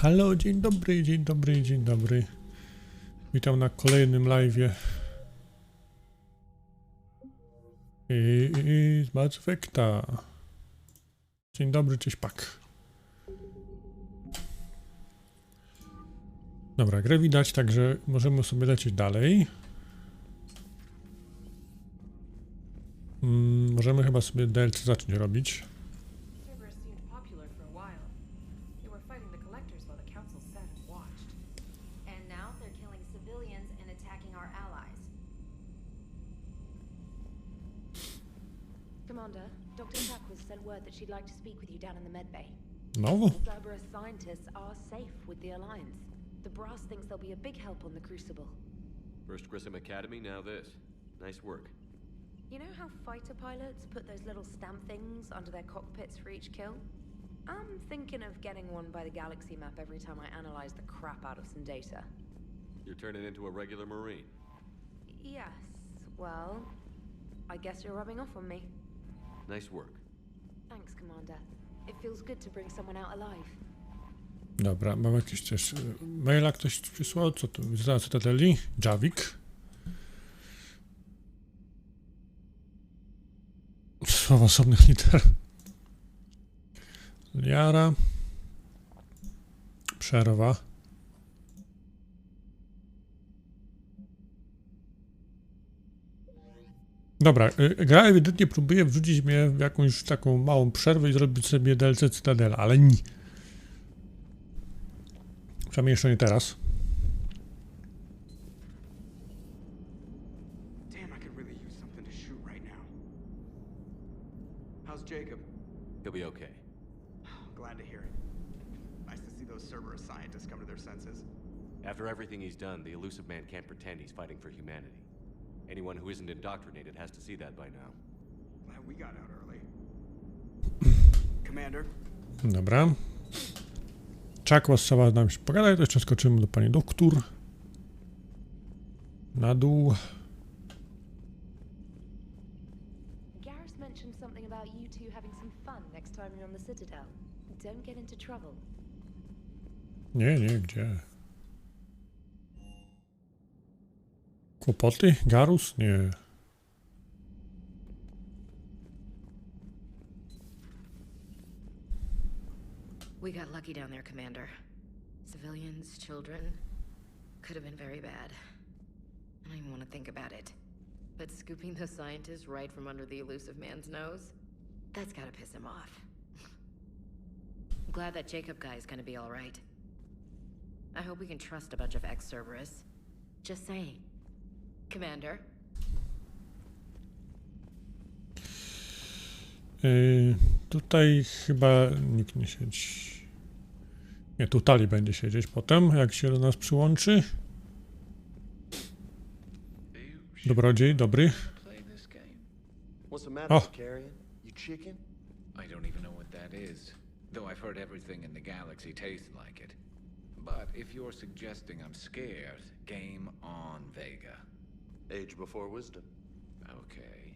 Halo, dzień dobry, dzień dobry, dzień dobry. Witam na kolejnym live'ie. Z Mass Effecta. Dzień dobry, cześć pak. Dobra, grę widać, także możemy sobie lecieć dalej. Możemy chyba sobie DLC zacząć robić. Commander, Dr. Shackles sent word that she'd like to speak with you down in the medbay. No. The Cerberus scientists are safe with the Alliance. The brass thinks they'll be a big help on the Crucible. First Grissom Academy, now this. Nice work. You know how fighter pilots put those little stamp things under their cockpits for each kill? I'm thinking of getting one by the galaxy map every time I analyze the crap out of some data. You're turning into a regular Marine. Yes, well, I guess you're rubbing off on me. Nice work. Thanks, Commander. It feels good to bring someone out alive. Dobra, mam jakiś też maila ktoś przysłał, co tu za Cytadeli? Javik. Słowa osobnych liter. Liara. Przerwa. Dobra, gra ewidentnie próbuje wrzucić mnie w jakąś taką małą przerwę i zrobić sobie DLC Cytadela, ale nie. Przynajmniej jeszcze nie teraz. Damn, I could really use something to shoot right now. How's Jacob? He'll be okay. Glad to hear it. Nice to see those Cerberus scientists come to their senses. After everything he's done, the elusive man can't pretend he's fighting for humanity. Anyone who isn't indoctrinated has to see that by now. Glad we got out early. Commander? Dobra. Shackles trzeba nam się pogadać, to jeszcze skoczymy do pani doktor. Na dół. Garrus mentioned something about you two having some fun next time you're on the Citadel. Don't get into trouble. Nie, gdzie? Kłopoty? Garus? Nie. We got lucky down there, Commander. Civilians, children. Could have been very bad. I don't even want to think about it. But scooping those scientists right from under the elusive man's nose? That's gotta piss him off. I'm glad that Jacob guy is gonna be alright. I hope we can trust a bunch of ex-Cerberus. Just saying. Commander? Tutaj chyba nikt nie siedzi. Nie, tu Tali będzie siedzieć potem, jak się do nas przyłączy. Dobrodziej, dobry. What's the matter, Oh. Carrion? You chicken? I don't even know what that is, though I've heard everything in the galaxy tastes like it. But if you're suggesting I'm scared, game on, Vega. Age before wisdom. Okay.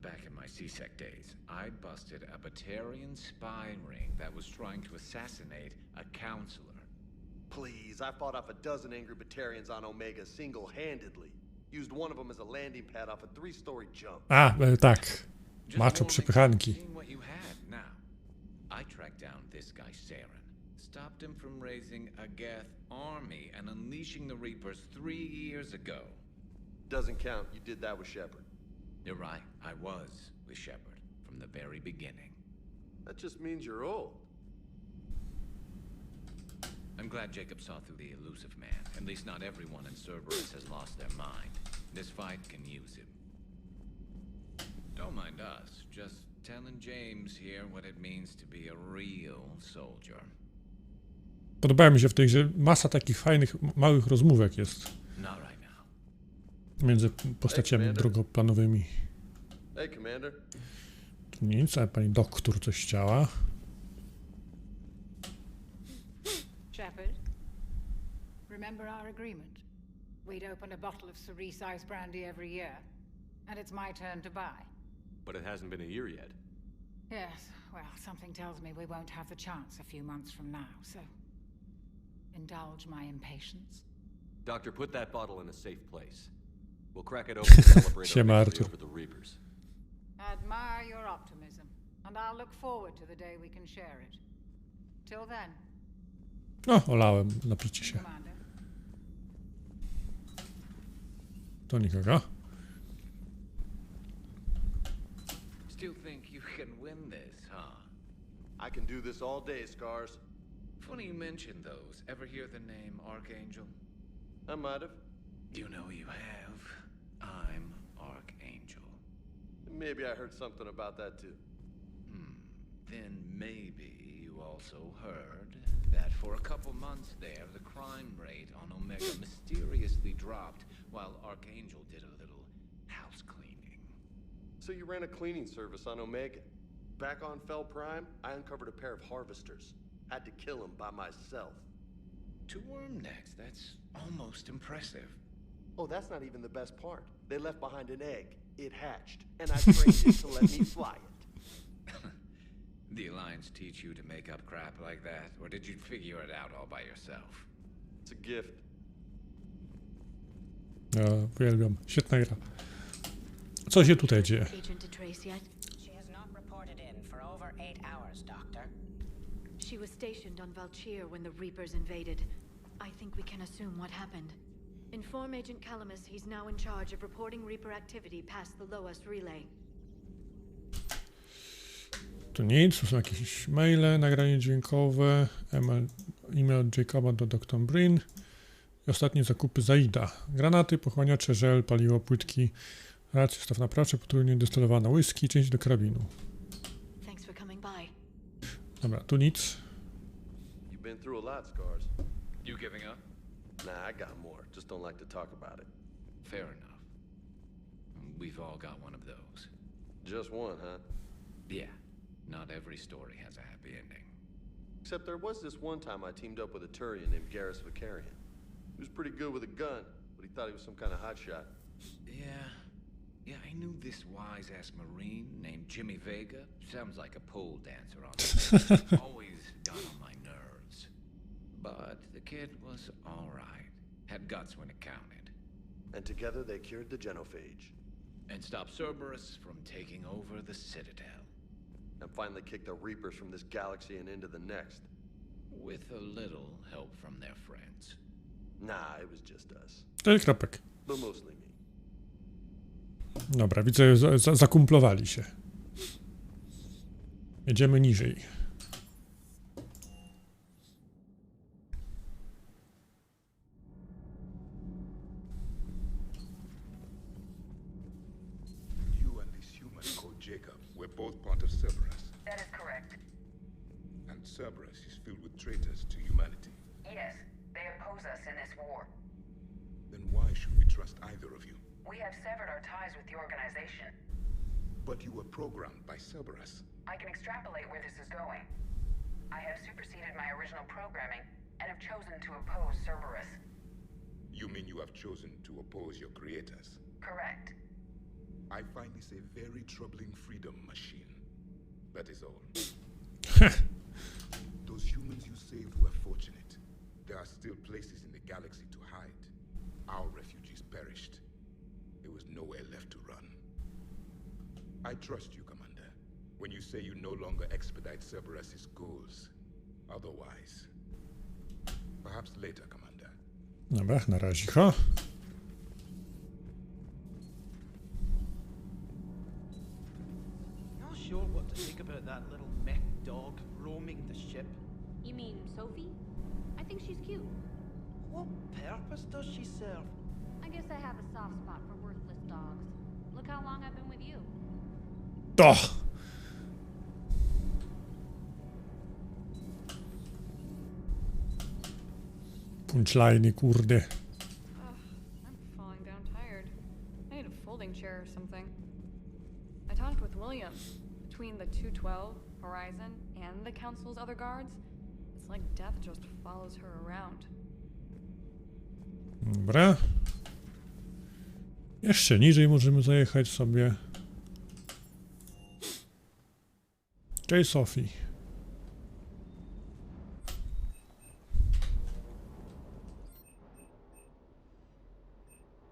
Back in my CSEC days, I busted a Batarian spy ring that was trying to assassinate a counselor. Please, I fought off a dozen angry Batarians on Omega single-handedly. Used one of them as a landing pad off a 3-story jump. A, tak. Just Maczo warning, przypychanki. seeing what you had now. I tracked down this guy Saren, stopped him from raising a Geth army and unleashing the Reapers 3 years ago. Doesn't count. You did that with Shepard. You're right, I was with Shepard from the very beginning. That just means you're old. I'm glad Jacob saw through the elusive man. At least not everyone in Cerberus has lost their mind. This fight can use him. Don't mind us, just telling James here what it means to be a real soldier. Podobało mi się w tej grze masa takich fajnych, małych rozmówek jest Not right now. między postaciami drugoplanowymi. Hey, Commander. Tu nic, ale pani doktor coś chciała. Shepard, remember our agreement? We'd open a bottle of cerise ice brandy every year, and it's my turn to buy. But it hasn't been a year yet. Yes, well, something tells me we won't have the chance a few months from now, so indulge my impatience. Doctor, put that bottle in a safe place. We'll crack it open and celebrate Siema, our victory Artur. over the Reapers. Admire your optimism, and I'll look forward to the day we can share it. Till then, O, olałem, napicie się. Commander. To nikogo. Still think you can win this, huh? I can do this all day, Scars. Funny you mention those. Ever hear the name Archangel? I might have. You know you have. I'm Archangel. Maybe I heard something about that too. Then maybe you also heard that for a couple months there, the crime rate on Omega mysteriously dropped while Archangel did a little house cleaning. So you ran a cleaning service on Omega. Back on Fel Prime, I uncovered a pair of harvesters. Had to kill them by myself. 2 worm necks, that's almost impressive. Oh, that's not even the best part. They left behind an egg. It hatched, and I trained it to let me fly it. The Alliance teach you to make up crap like that, or did you figure it out all by yourself? It's a gift. Ja uwielbiam. Świetna gra. Co się tutaj dzieje? Agent to trace yet? She has not reported in for over 8 hours, Doctor. She was stationed on Valchir when the Reapers invaded. I think we can assume what happened. Inform Agent Calamus he's now in charge of reporting Reaper activity past the Loas relay. Tu nic, tu są jakieś maile, nagranie dźwiękowe, e-mail od Jacoba do Dr. Brin i ostatnie zakupy Zaida. Granaty, pochłaniacze, żel, paliwo, płytki, racje, staw naprawczy, potrójnie destylowana whisky, część do karabinu. Thanks for coming by. Dobra, tu nic. You've been through a lot, Scars. You giving up? Nah, I got more. Just don't like to talk about it. Fair enough. We've all got one of those. Just one, huh? Yeah, not every story has a happy ending. Except there was this one time I teamed up with a Turian named Garrus Vicarian. He was pretty good with a gun, but he thought he was some kind of hotshot. Yeah, I knew this wise-ass Marine named Jimmy Vega. Sounds like a pole dancer on the always got on my nerves. But the kid was all right. Had guts when it counted. And together they cured the genophage. And stopped Cerberus from taking over the Citadel. And finally kicked the Reapers from this galaxy and into the next. With a little help from their friends. Nah, it was just us. Kropek. But mostly me. Dobra, widzę, zakumplowali się. Jedziemy niżej. You and this human called Jacob were both part of Cerberus. That is correct. And Cerberus is filled with traitors to humanity. Yes, they oppose us in this war. Then why should we trust either of you? We have severed our ties with the organization. But you were programmed by Cerberus. I can extrapolate where this is going. I have superseded my original programming and have chosen to oppose Cerberus. You mean you have chosen to oppose your creators? Correct. I find this a very troubling freedom machine. That is all. Those humans you saved were fortunate. There are still places in the galaxy to hide. Our refugees perished. There was nowhere left to run. I trust you, Commander, when you say you no longer expedite Cerberus's goals. Otherwise. Perhaps later, Commander. Dobra, na razie. Ho. Not sure what to think about that little mech dog roaming the ship. You mean Sophie? I think she's cute. What purpose does she serve? I guess I have a soft spot for worthless dogs. Look how long I've been with you. To! Punchline, kurde. I'm falling down tired. I need a folding chair or something. I talked with William. Between the 212, Horizon, and the Council's other guards, it's like death just follows her around. Dobra. Jeszcze niżej możemy zajechać sobie. Cześć Sophie.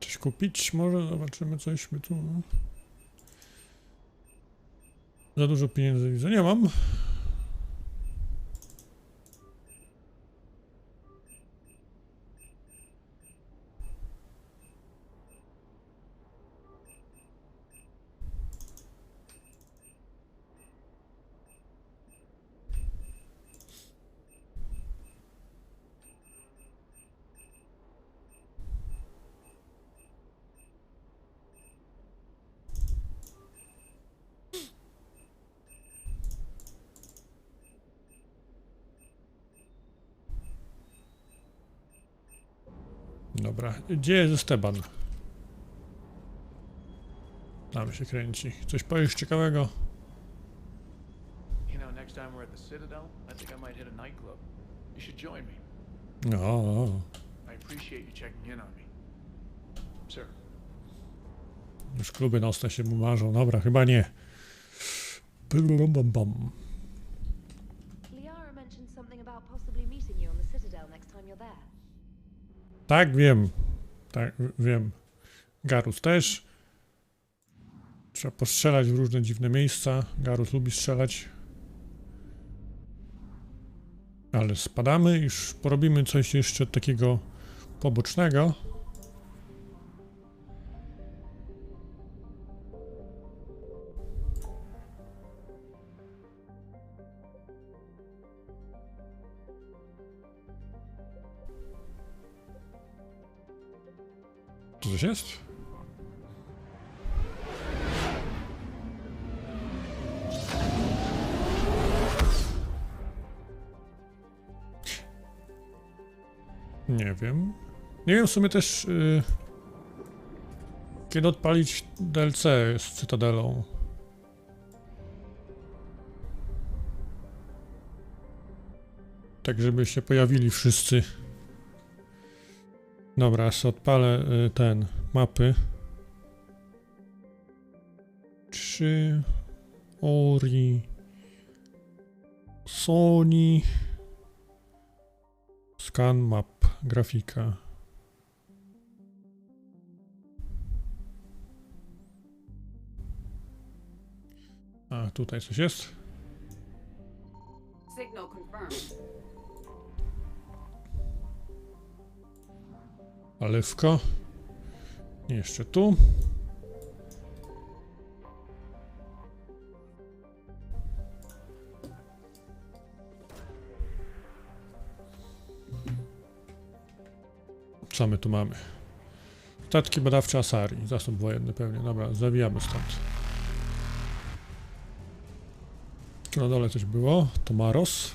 Coś kupić? Może zobaczymy coś my tu. Za dużo pieniędzy widzę. Nie mam. Dobra, gdzie jest Esteban? Tam się kręci. Coś powiesz ciekawego? You know, next time we're at the Citadel, I think I might hit a nightclub. You should join me. No. I appreciate you checking in on me. Sir. Już kluby nocne się mu marzą. Dobra, chyba nie. Bum. Liara mentioned something about possibly meeting you on the Citadel next time you're there. Tak, wiem. Tak, wiem. Garus też. Trzeba postrzelać w różne dziwne miejsca. Garus lubi strzelać. Ale spadamy, już porobimy coś jeszcze takiego pobocznego. Tu coś jest? Nie wiem. Nie wiem w sumie też kiedy odpalić DLC z Cytadelą. Tak, żeby się pojawili wszyscy. Dobra, ja sobie odpalę ten mapy. 3 Ori Sony Scan map, grafika. A, tutaj coś jest? Signal confirmed. Alewko. Jeszcze tu. Co my tu mamy? Statki badawcze Asari. Zasób wojenny pewnie. Dobra, zawijamy stąd. Tu na dole coś było. To Maros.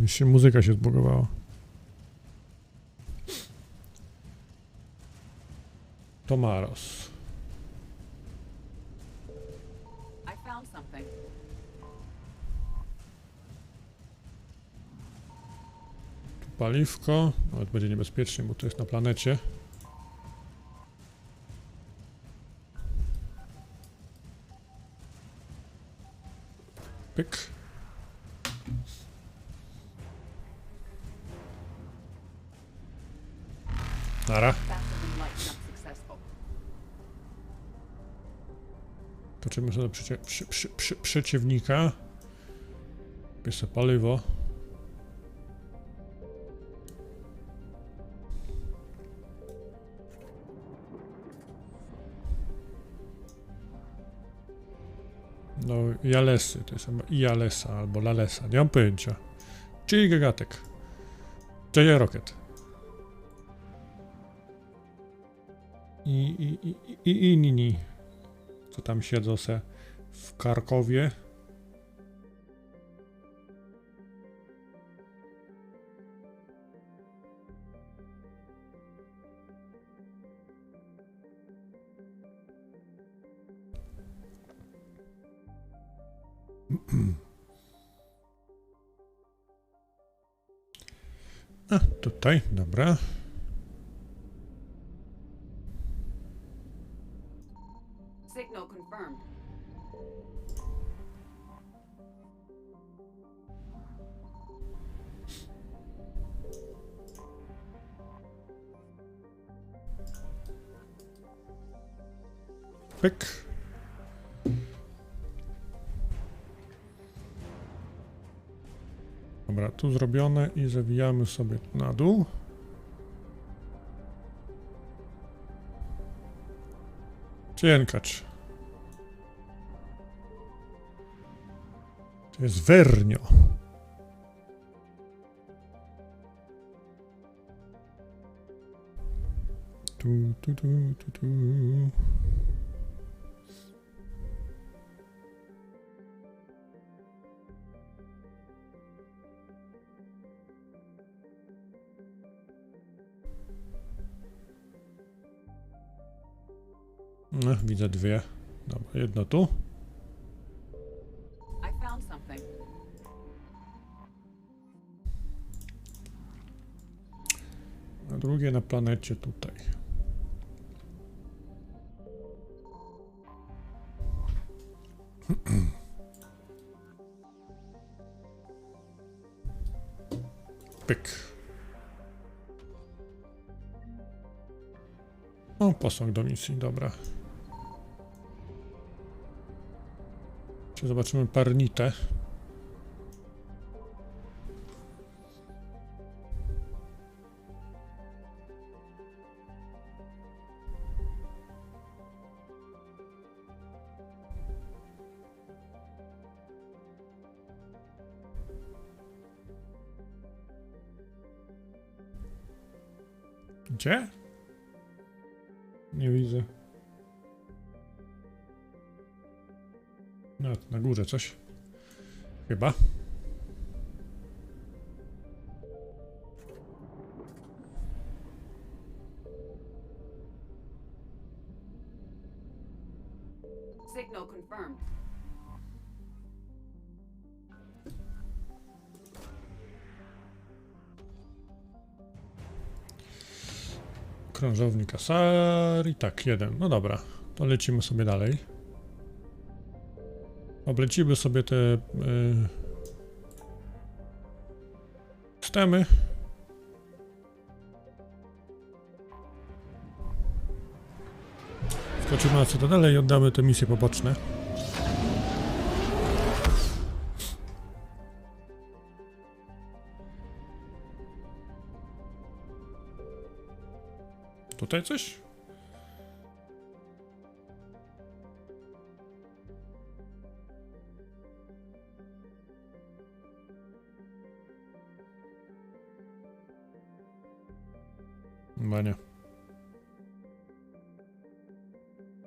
Już się muzyka się zbugowała. To Maros. I found something. Tu paliwko. Nawet będzie niebezpiecznie, bo to jest na planecie. Pyk. Nara. Toczymy sobie do przeciwnika. Bierze paliwo. No, Jalesy, to jest chyba Jalesa albo Lalesa, nie mam pojęcia. Czyli gagatek. Czyli rokiet. I inni, co tam siedzą se w Karkowie. A, tutaj, dobra. Pyk. Dobra, tu zrobione i zawijamy sobie na dół. Cienkacz. To jest wernio. Tu. No, widzę dwie. Dobra, jedno tu. I found something. A drugie na planecie tutaj. Pyk. O, posąg do misji, dobra. Czy zobaczymy parnitę. Gdzie? Nie widzę. No, na górze coś. Chyba. Signal confirmed. Krążownik Asari. Tak, jeden. No dobra, to lecimy sobie dalej. Oblecimy sobie te systemy. Skoczymy na cytadelę i oddamy te misje poboczne. Tutaj coś? Chyba nie.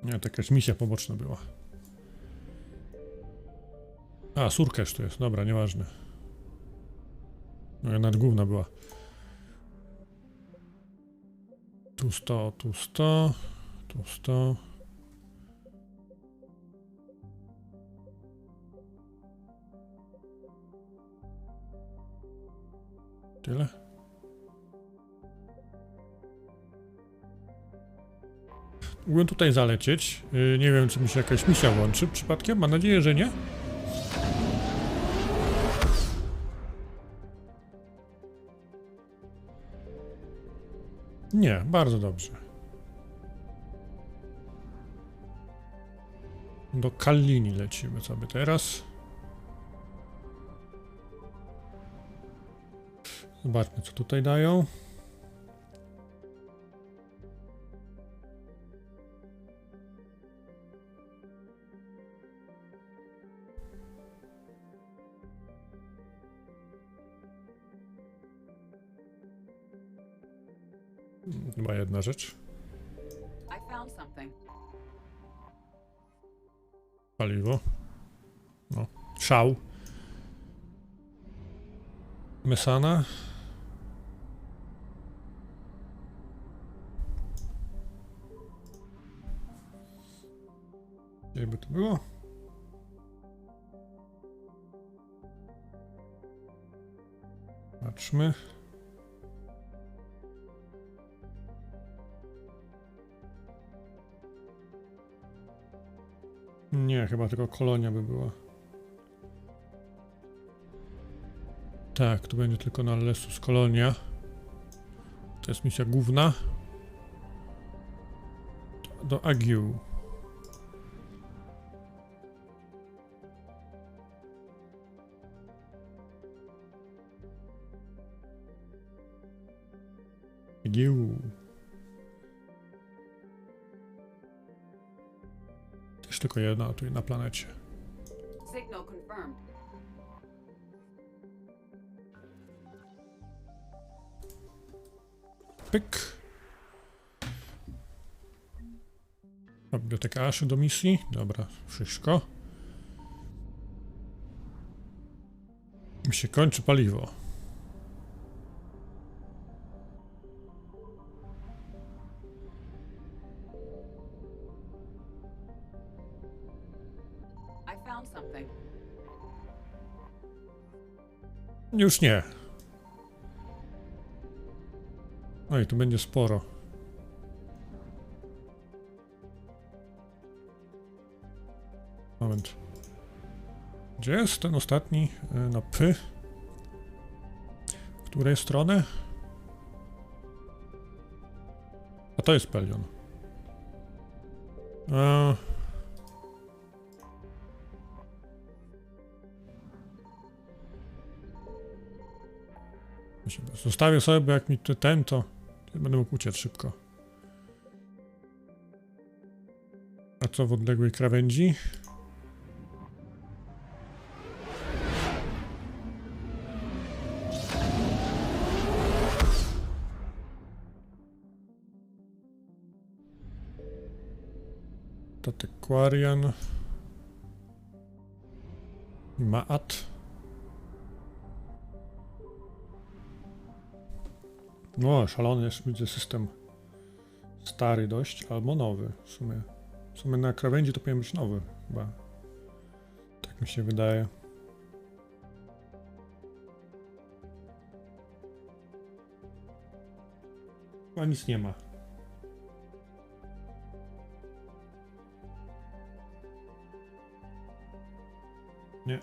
Nie, to jakaś misja poboczna była. A, surkesz to jest. Dobra, nieważne. No, nawet główna była. Tu 100, tu 100, tu 100. Tyle? Mógłbym tutaj zalecieć. Nie wiem, czy mi się jakaś misja łączy przypadkiem. Mam nadzieję, że nie. Nie, bardzo dobrze. Do Kallini lecimy sobie teraz. Zobaczmy, co tutaj dają. Chyba jedna rzecz. I found something. Paliwo. No. Szał. Mesana. Gdzie by to było? Patrzmy. Nie, chyba tylko kolonia by była. Tak, tu będzie tylko na Lesus kolonia. To jest misja główna. Do Agiu. Agiu. Też tylko jedna tutaj na planecie. Signal confirmed. Pyk. Biblioteka Aszy do misji. Dobra, wszystko. Mi się kończy paliwo. I found something. Już nie. Oj, tu będzie sporo. Moment. Gdzie jest ten ostatni? Na P. W której strony? A to jest Pelion. Zostawię sobie, bo jak mi ten, to będę mógł uciec szybko. A co w odległej krawędzi? Tatequarian. Maat. No, szalony jest, widzę, system stary dość, albo nowy w sumie. W sumie na krawędzi to powinien być nowy, chyba. Tak mi się wydaje. Chyba nic nie ma. Nie.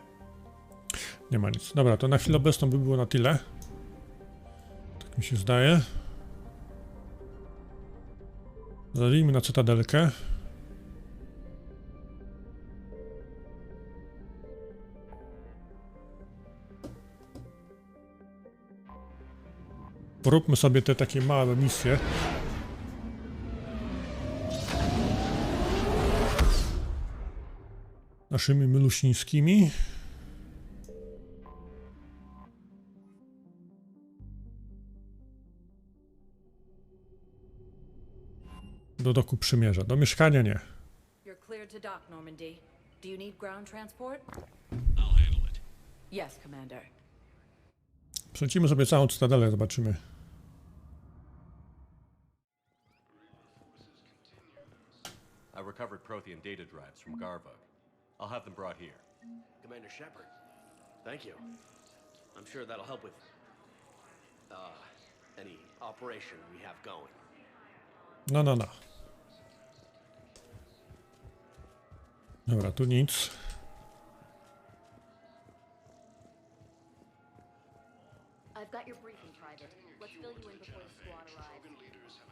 Nie ma nic. Dobra, to na chwilę obecną by było na tyle. Tak mi się zdaje. Zajrzyjmy na cytadelkę. Poróbmy sobie te takie małe misje. Naszymi milusińskimi. Do doku przymierza. Do mieszkania nie. You're cleared to dock, Normandy. Do you need ground transport? I'll handle it. Yes, Commander. Przelecimy sobie całą cytadelę, zobaczymy. I recovered Prothean data drives from Garvug. I'll have them brought here. Commander Shepard, thank you. I'm sure that'll help with, any operation we have going. No. Dobra, tu nic. I've got your briefing, Private. Let's fill you in before the squad arrives.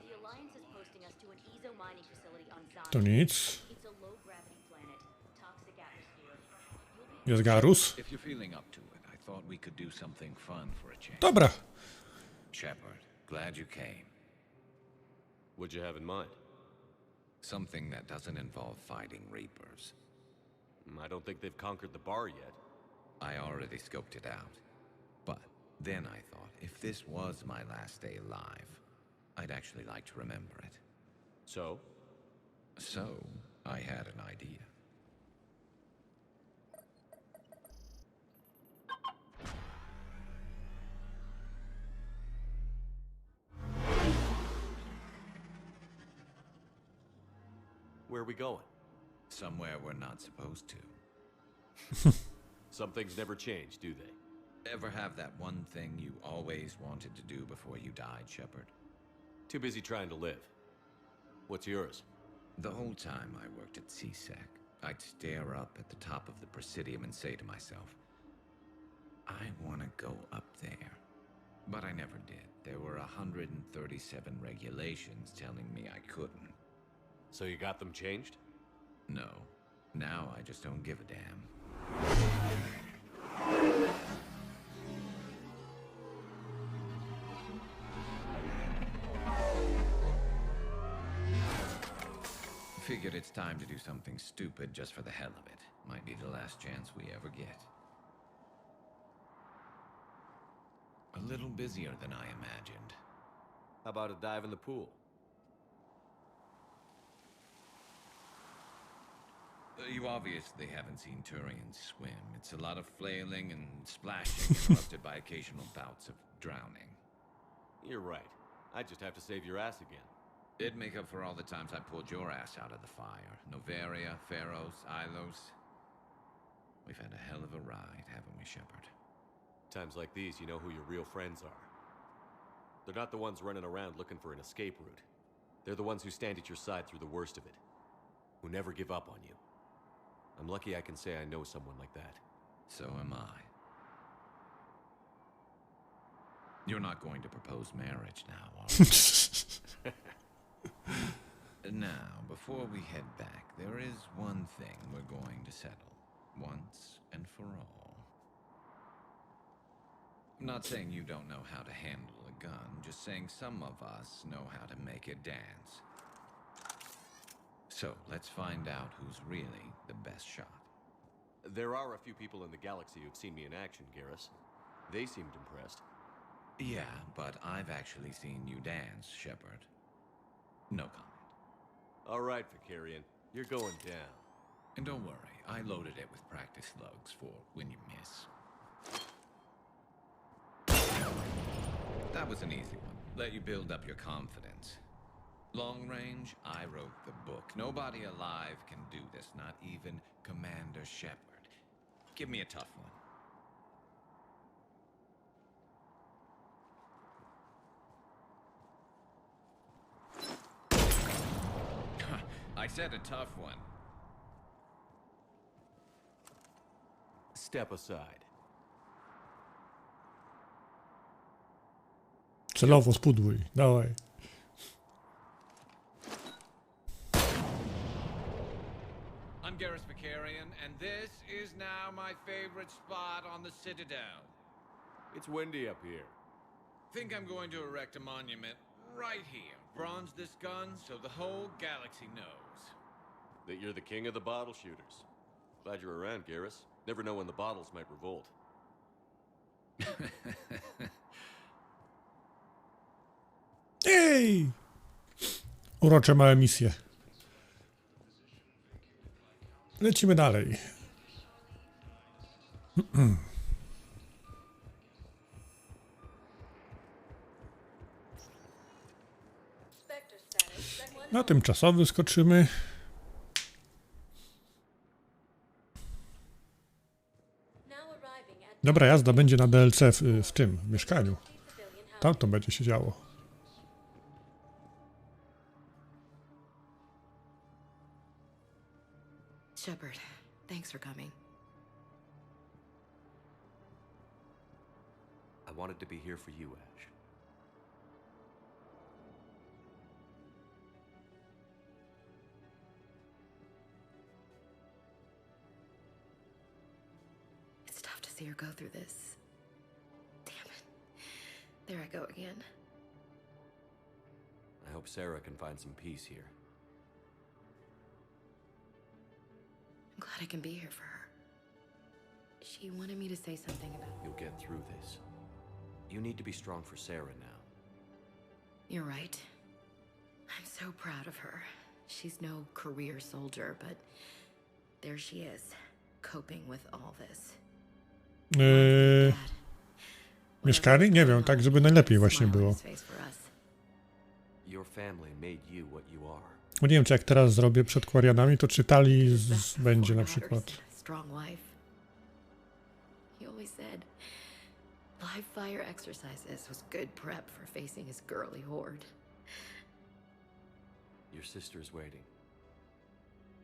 The Alliance is posting us to an EZO mining facility on Zion. Tu nic. It's a low-gravity planet. Toxic atmosphere. Jest Garus. If you're feeling up to it, I thought we could do something fun for a change. Dobra. Shepard, glad you came. What'd you have in mind? Something that doesn't involve fighting Reapers. I don't think they've conquered the bar yet. I already scoped it out. But then I thought, if this was my last day alive, I'd actually like to remember it. So? So, I had an idea. Where are we going? Somewhere we're not supposed to. Some things never change, do they? Ever have that one thing you always wanted to do before you died, Shepard? Too busy trying to live. What's yours? The whole time I worked at CSEC, I'd stare up at the top of the Presidium and say to myself, I want to go up there. But I never did. There were 137 regulations telling me I couldn't. So you got them changed? No. Now I just don't give a damn. Figured it's time to do something stupid just for the hell of it. Might be the last chance we ever get. A little busier than I imagined. How about a dive in the pool? You obviously haven't seen Turians swim. It's a lot of flailing and splashing, interrupted by occasional bouts of drowning. You're right. I just have to save your ass again. It'd make up for all the times I pulled your ass out of the fire. Noveria, Pharos, Ilos. We've had a hell of a ride, haven't we, Shepard? Times like these, you know who your real friends are. They're not the ones running around looking for an escape route. They're the ones who stand at your side through the worst of it. Who never give up on you. I'm lucky I can say I know someone like that. So am I. You're not going to propose marriage now, are you? Now, before we head back, there is one thing we're going to settle. Once and for all. I'm not saying you don't know how to handle a gun, just saying some of us know how to make it dance. So, let's find out who's really the best shot. There are a few people in the galaxy who've seen me in action, Garrus. They seemed impressed. Yeah, but I've actually seen you dance, Shepard. No comment. All right, Vicarian. You're going down. And don't worry, I loaded it with practice slugs for when you miss. That was an easy one. Let you build up your confidence. Long range, I wrote the book. Nobody alive can do this, not even Commander Shepard. Give me a tough one. I said a tough one. Step aside. Celowo spudłuj, dawaj. I'm Garrus Vicarian, and this is now my favorite spot on the Citadel. It's windy up here. Think I'm going to erect a monument right here. Bronze this gun so the whole galaxy knows. That you're the king of the bottle shooters. Glad you're around, Garrus. Never know when the bottles might revolt. Ej! Urocze małe misje. Lecimy dalej. Na tymczasowy skoczymy. Dobra jazda będzie na DLC w tym mieszkaniu. Tam to będzie się działo. Shepard, thanks for coming. I wanted to be here for you, Ash. It's tough to see her go through this. Damn it. There I go again. I hope Sarah can find some peace here. I'm glad I can be here for her. She wanted me to say something about... You'll get through this. You need to be strong for Sarah now. You're right. I'm so proud of her. She's no career soldier, but there she is, coping with all this. Mieszkali? Nie wiem, tak żeby najlepiej właśnie było. Your family made you what you are. Bo nie wiem, czy jak teraz zrobię przed Quarianami, to czytali będzie na przykład. Strong wife. He always said live fire exercises was good prep for facing his girly horde. Your sister's waiting.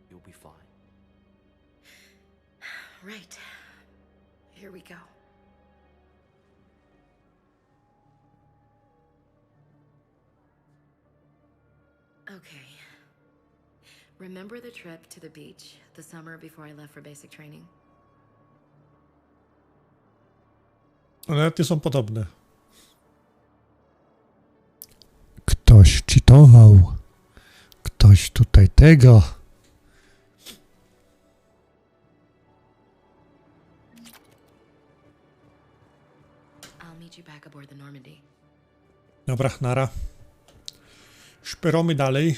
You'll be fine. Right. Here we go. Okay. Remember the trip to the beach the summer before I left for basic training? One nie są podobne. Ktoś cheatował. Ktoś tutaj tego. I'll meet you back aboard the Normandy. Dobra, nara. Szperomy dalej.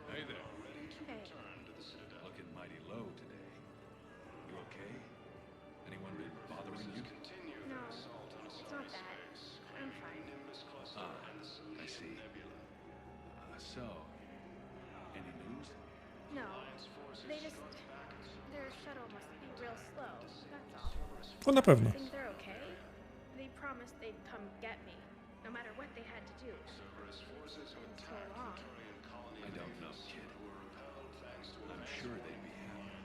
Hey there. Looking mighty low today. You okay? Anyone been bothering you? No, it's not that. I'm fine. I see. So, any news? No, they just... Their shuttle must be real slow, that's all. To na pewno. I think they're okay. They promised they'd come get me, no matter what they had to do. It's been so long. I don't know, kid. I'm sure they'd be happy.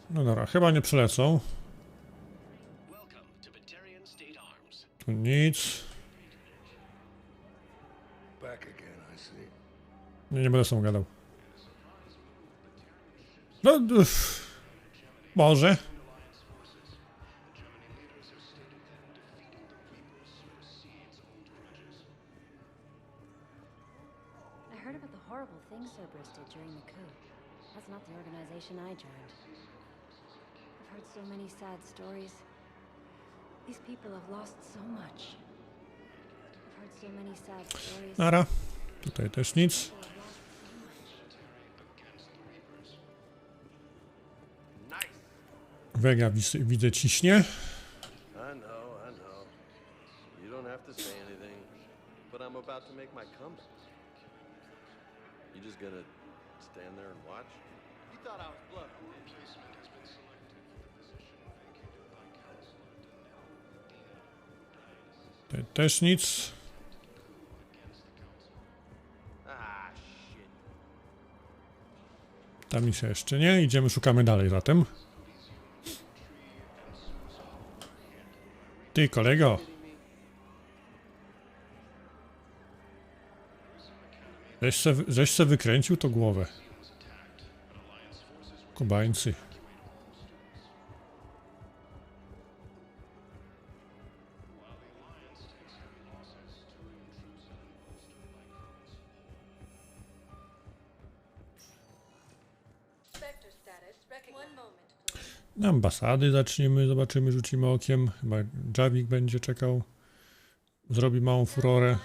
No dobra, chyba nie przylecą. Tu nic. Nie będę sam gadał. No, może. I heard about the horrible things Cerberus did during the coup. That's not the organization I joined. I've heard so many sad stories. These people have lost so much. I've heard so many sad stories. Nara. Tutaj też nic. Wega widzę ciśnie. I know. You don't have to say anything, but I'm about to make my comeback. You just gonna stand there and watch? You thought I was bluffing. Tutaj też nic. Ta misja jeszcze nie. Idziemy, szukamy dalej zatem. Ty, kolego. Żeś se wykręcił to głowę. Kubańcy. Na ambasady zaczniemy, zobaczymy, rzucimy okiem. Chyba Javik będzie czekał. Zrobi małą furorę.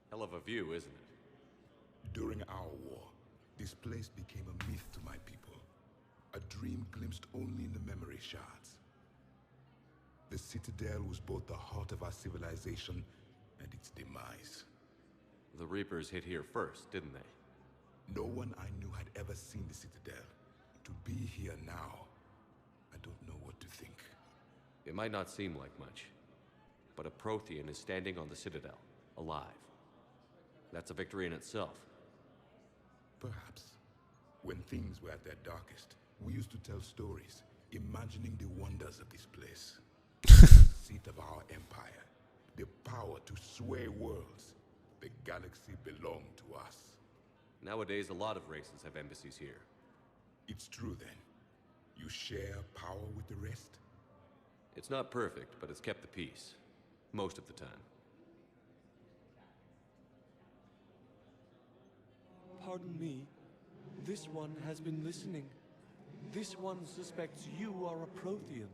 Hell of a view, isn't it? During our war, this place became a myth to my people. A dream glimpsed only in the memory shards. The Citadel was both the heart of our civilization and its demise. The Reapers hit here first, didn't they? No one I knew had ever seen the Citadel. To be here now, I don't know what to think. It might not seem like much, but a Prothean is standing on the Citadel, alive. That's a victory in itself. Perhaps. When things were at their darkest, we used to tell stories, imagining the wonders of this place. The seat of our empire, the power to sway worlds. The galaxy belonged to us. Nowadays, a lot of races have embassies here. It's true then. You share power with the rest? It's not perfect, but it's kept the peace. Most of the time. Pardon me. This one has been listening. This one suspects you are a Prothean.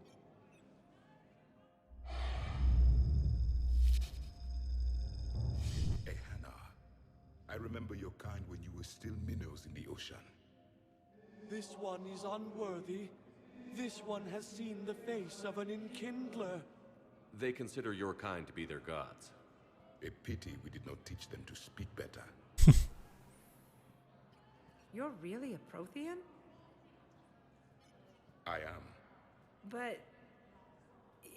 I remember your kind when you were still minnows in the ocean. This one is unworthy. This one has seen the face of an enkindler. They consider your kind to be their gods. A pity we did not teach them to speak better. You're really a Prothean? I am. But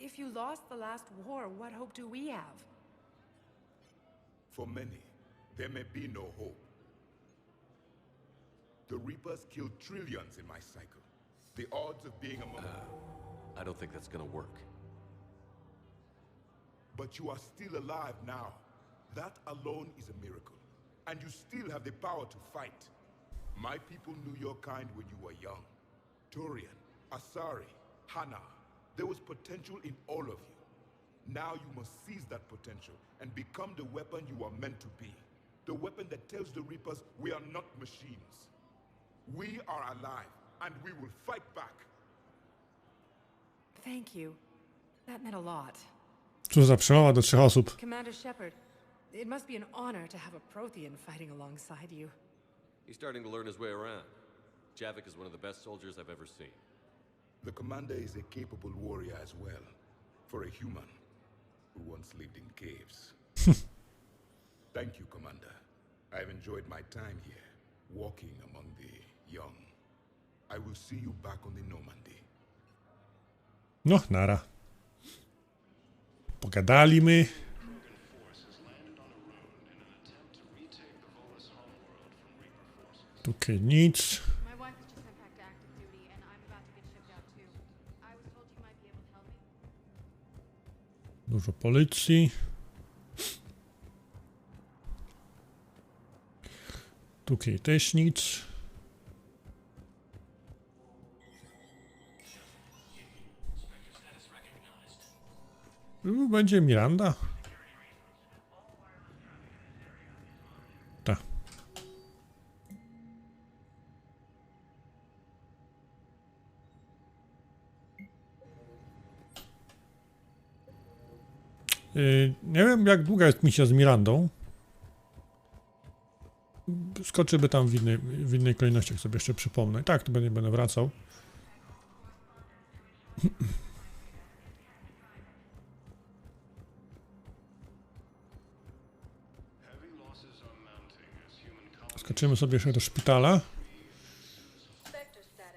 if you lost the last war, what hope do we have? For many, there may be no hope. The Reapers killed trillions in my cycle. The odds of being among them. I don't think that's gonna work. But you are still alive now. That alone is a miracle. And you still have the power to fight. My people knew your kind when you were young. Turian, Asari, Hana. There was potential in all of you. Now you must seize that potential and become the weapon you are meant to be. The weapon that tells the Reapers we are not machines. We are alive, and we will fight back. Thank you. That meant a lot. Co za przemowa do 3 osób. Commander Shepard, it must be an honor to have a Prothean fighting alongside you. He's starting to learn his way around. Javik is one of the best soldiers I've ever seen. The commander is a capable warrior as well, for a human who once lived in caves. Thank you, Commander. I've enjoyed my time here, walking among the young. I will see you back on the Normandy. No, nara. Pogadaliśmy. Tutaj nic. My wife has just been back to active duty, and I'm about to get shipped out too. I was told you might be able to help me. Dużo policji. Tutaj też nic. Będzie Miranda. Tak. Nie wiem, jak długa jest misja z Mirandą. Skoczyłby tam w innej kolejności, jak sobie jeszcze przypomnę. Tak, to będę wracał. Skoczymy sobie jeszcze do szpitala.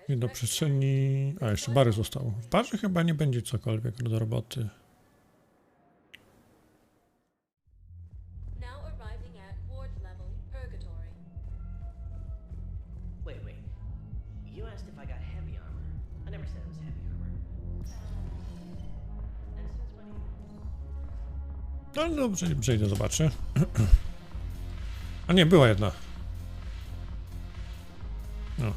I do przestrzeni... A, jeszcze bary zostało. W barze chyba nie będzie cokolwiek do roboty. No dobrze, przejdę, zobaczę. A nie, była jedna. No.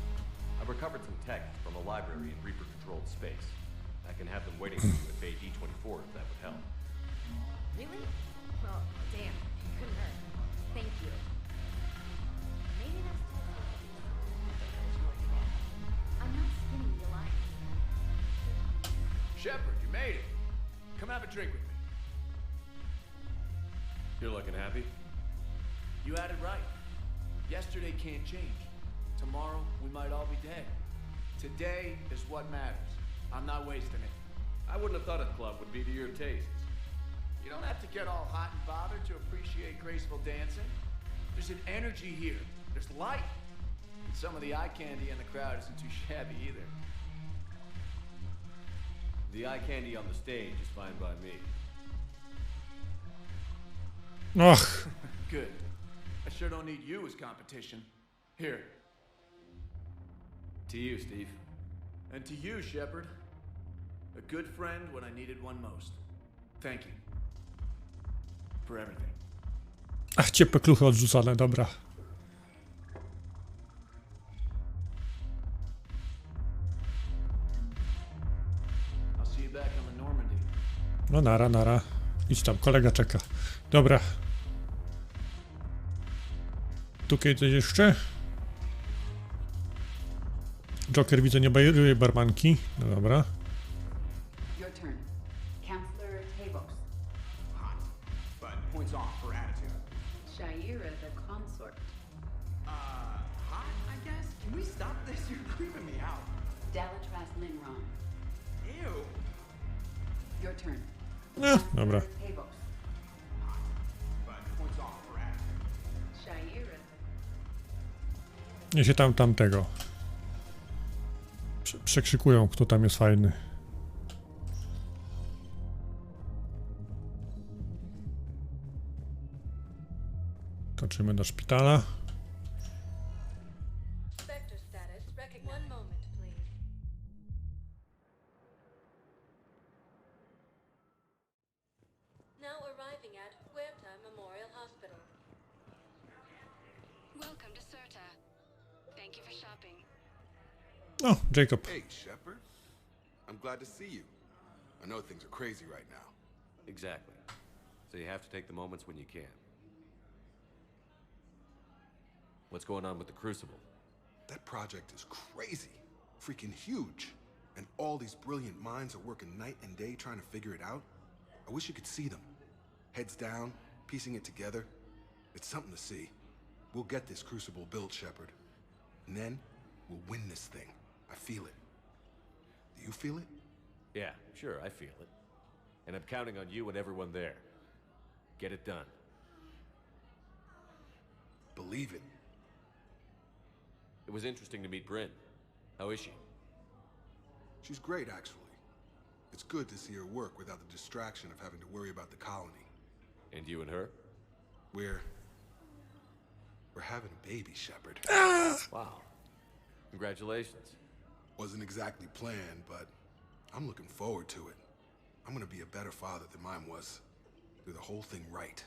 I've recovered some tech from a library in Reaper-controlled space. I can have them waiting for you at Bay D24 if that would help. Really? Well, damn. It couldn't hurt. Thank you. Maybe that's I'm not skinny, you lie. Shepard, you made it. Come have a drink with me. You're looking happy? You had it right. Yesterday can't change. Tomorrow, we might all be dead. Today is what matters. I'm not wasting it. I wouldn't have thought a club would be to your tastes. You don't have to get all hot and bothered to appreciate graceful dancing. There's an energy here. There's light. And some of the eye candy in the crowd isn't too shabby either. The eye candy on the stage is fine by me. Och. Good. I sure don't need you as competition. Here. To you, Steve. And to you, Shepard. A good friend when I needed one most. Thank you. For everything. Ach, ciepłe kluchy odrzucone, dobra. I'll see you back on the Normandy. No nara. Idź tam, kolega czeka. Dobra. Tutaj coś jeszcze? Joker widzę, nie bajeruje barmanki. No dobra. Your turn. Counselor Tavos. Hot, but points off for attitude. Shaira the consort. Hot, I guess? Can we stop this? You're creeping me out. Dalatras Linron. Ew. Your turn. No, dobra. Nie się tamtego. Przekrzykują, kto tam jest fajny. Toczymy do szpitala. Oh, Jacob. Hey, Shepard. I'm glad to see you. I know things are crazy right now. Exactly. So you have to take the moments when you can. What's going on with the Crucible? That project is crazy. Freaking huge. And all these brilliant minds are working night and day trying to figure it out. I wish you could see them. Heads down, piecing it together. It's something to see. We'll get this Crucible built, Shepard. And then, we'll win this thing. I feel it. Do you feel it? Yeah, sure, I feel it. And I'm counting on you and everyone there. Get it done. Believe it. It was interesting to meet Bryn. How is she? She's great, actually. It's good to see her work without the distraction of having to worry about the colony. And you and her? We're having a baby, Shepard. Wow. Congratulations. Wasn't exactly planned, but I'm looking forward to it. I'm gonna be a better father than mine was. Do the whole thing right.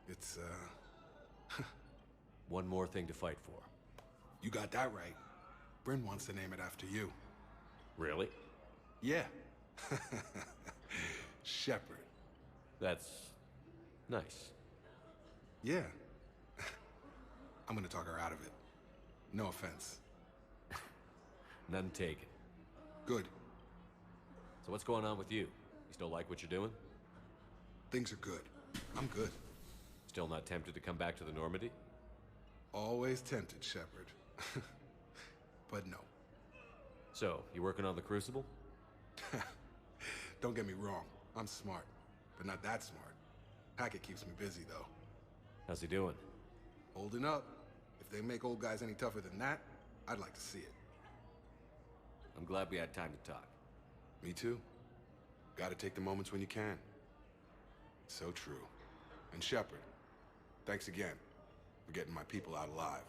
It's, One more thing to fight for. You got that right. Bryn wants to name it after you. Really? Yeah. Shepard. That's nice. Yeah. I'm gonna talk her out of it. No offense. None taken. Good. So what's going on with you? You still like what you're doing? Things are good. I'm good. Still not tempted to come back to the Normandy? Always tempted, Shepard. But no. So, you working on the Crucible? Don't get me wrong. I'm smart, but not that smart. Hackett keeps me busy, though. How's he doing? Holding up. If they make old guys any tougher than that, I'd like to see it. I'm glad we had time to talk. Me too. Gotta take the moments when you can. So true. And Shepard, thanks again for getting my people out alive.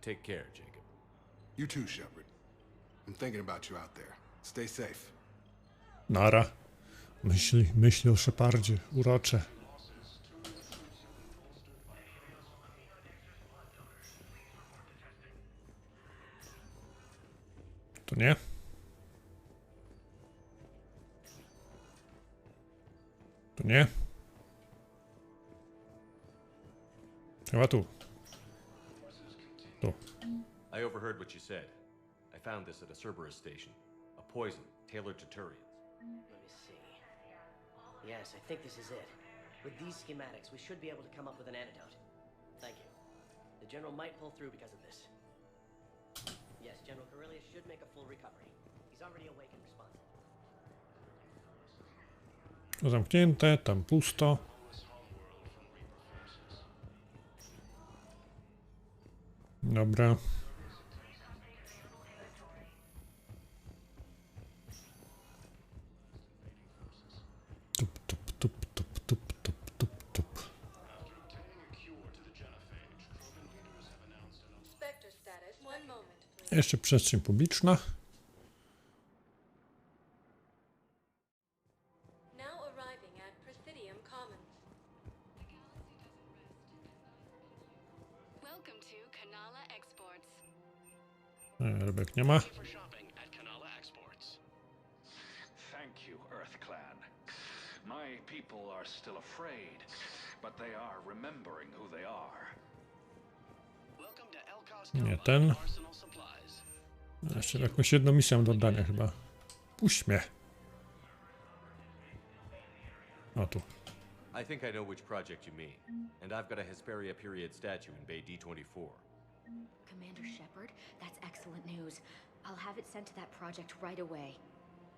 Take care, Jacob. You too, Shepard. I'm thinking about you out there. Stay safe. Nara. Myśli o Shepardzie. Urocze. To nie? To nie? Chyba tu. Tu. I overheard what you said. I found this at a Cerberus station. A poison tailored to Turians. Let me see. Yes, I think this is it. With these schematics, we should be able to come up with an antidote. Thank you. The General might pull through because of this. Yes, General Corellius should make a full recovery. He's already awake and responsive. To zamknięte, tam pusto. Dobra. Tup, tup, tup, tup, tup, tup, tup, tup. Jeszcze przestrzeń publiczna. Rybek nie ma. Thank you, Earth Clan. My people are still afraid, but they are remembering who they are. Nie ten. Jeszcze jakąś jedną misję do oddania chyba. Puść mnie. O tu. I think I know which project you mean. And I've got a Hesperia period statue in Bay D24. Commander Shepard, that's excellent news. I'll have it sent to that project right away.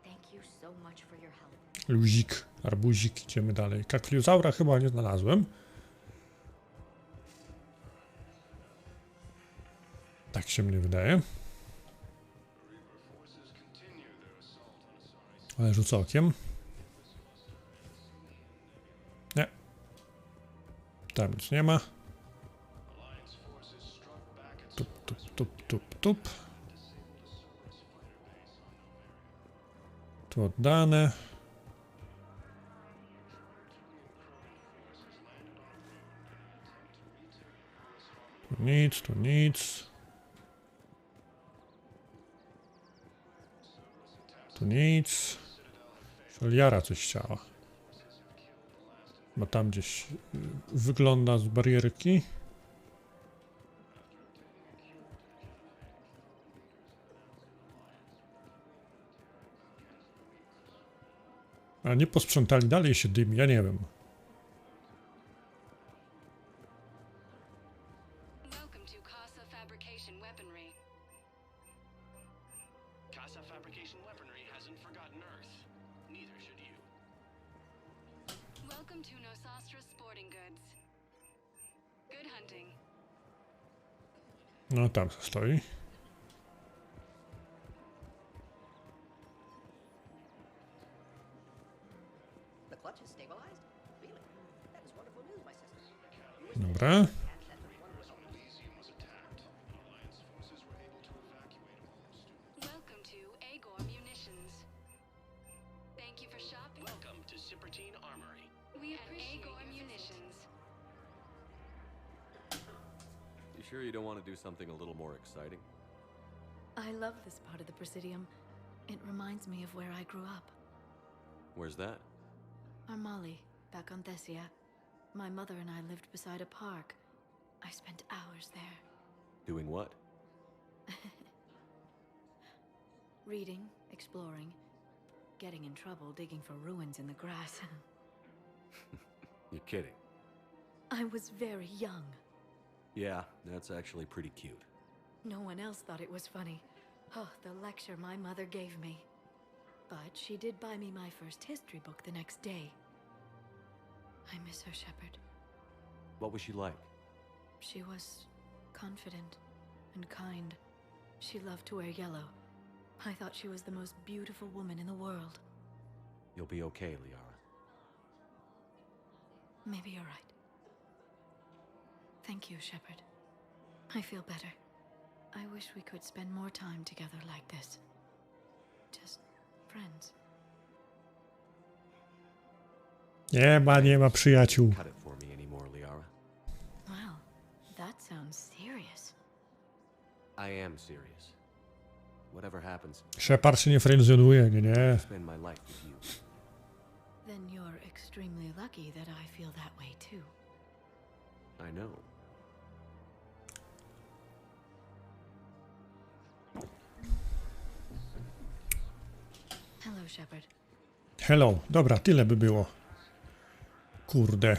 Thank you so much for your help. Luzik, arbuzik, idziemy dalej. Kakliozaura chyba nie znalazłem. Tak się mnie wydaje. Ale rzucę okiem. Nie. Tam nic nie ma. Tup, tup, tup, tup, tup. Tu oddane. Tu nic, tu nic. Tu nic. Liara coś chciała. Bo tam gdzieś wygląda z barierki. A nie posprzątali, dalej się dymi, ja nie wiem. No tam stoi. Dobra. You sure you don't want to do something a little more exciting? I love this part of the Presidium. It reminds me of where I grew up. Where's that? Armali, back on Thessia. My mother and I lived beside a park. I spent hours there. Doing what? Reading, exploring, getting in trouble digging for ruins in the grass. You're kidding. I was very young. Yeah, that's actually pretty cute. No one else thought it was funny. Oh, the lecture my mother gave me. But she did buy me my first history book the next day. I miss her, Shepard. What was she like? She was confident and kind. She loved to wear yellow. I thought she was the most beautiful woman in the world. You'll be okay, Liara. Maybe you're right. Thank you, Shepard. I feel better. I wish we could spend more time together like this. Just friends. Nie ma przyjaciół. Cut it for me anymore, Liara. Wow, that sounds serious. I am serious. Whatever happens, Shepard się nie frenzjonuje, nie. spend my life with you. Then you're extremely lucky that I feel that way too. I know. Hello, Shepard. Hello. Dobra, tyle by było. Kurde.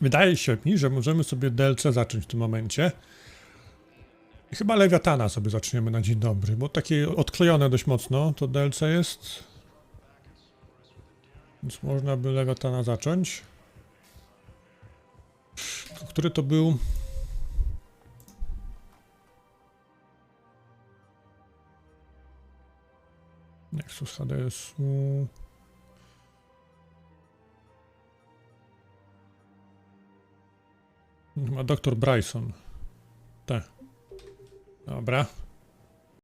Wydaje się mi, że możemy sobie DLC zacząć w tym momencie. I chyba Lewiatana sobie zaczniemy na dzień dobry, bo takie odklejone dość mocno to DLC jest. Więc można by Lewiatana zacząć. Który to był? Nexus HDS-u. Ma Dr. Bryson. Tak. Dobra.